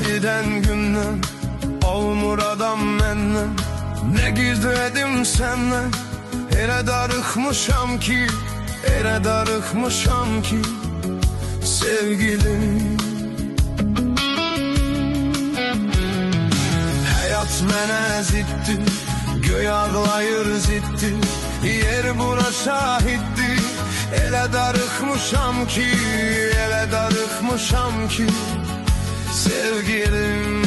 giden gündən olmur adam məndən. Ne gizledim senden, elə darıxmışam ki, elə darıxmışam ki sevgilim. Hayat mənə ziddir, göy ağlayır ziddir, yer bura şahiddir. Elə darıxmışam ki, elə darıxmışam ki sevgilim.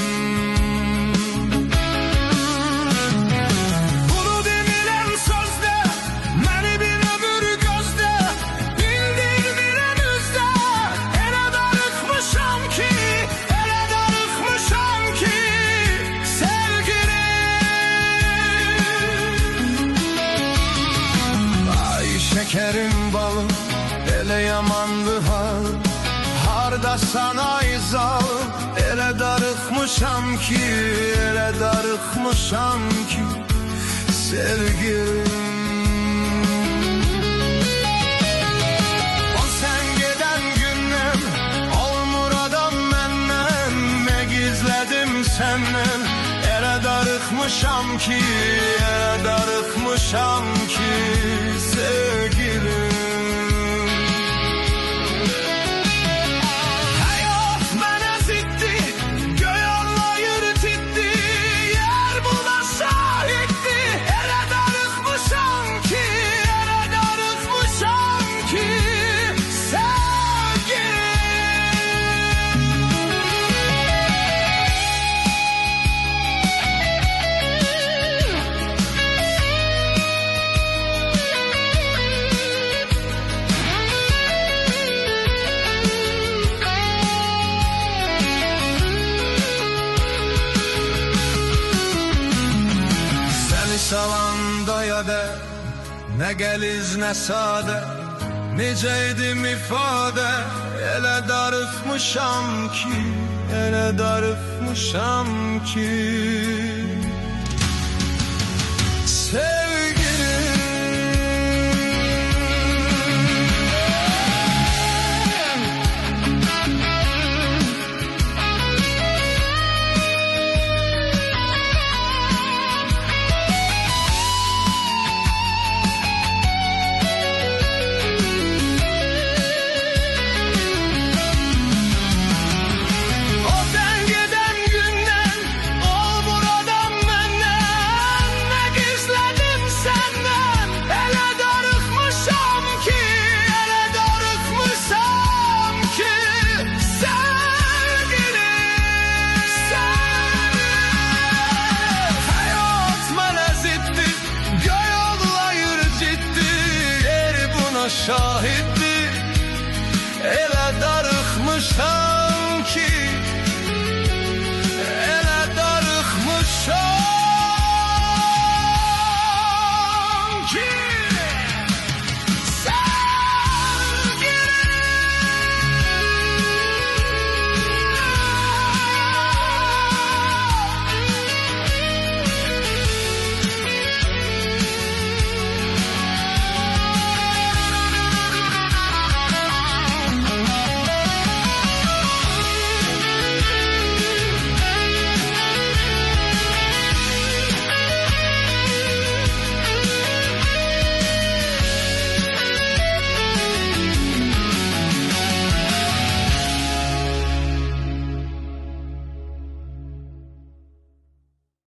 Bunu demirəm sözdə, məni bir ömür gözdə, bildirmirəm üzdə. Elə darıxmışam ki, elə darıxmışam ki sevgilim. Ay şekerim balım, elə yamandı hal, harda sana izal. Elə darıxmışam ki, elə darıxmışam ki sevgilim. O sen geden gündən olmur adam məndən. Ne gizledim senden, elə darıxmışam ki, elə darıxmışam ki sevgilim. Salanda ya da ne geliz ne sade, neceydim ifade. Elə darıxmışam ki, elə darıxmışam ki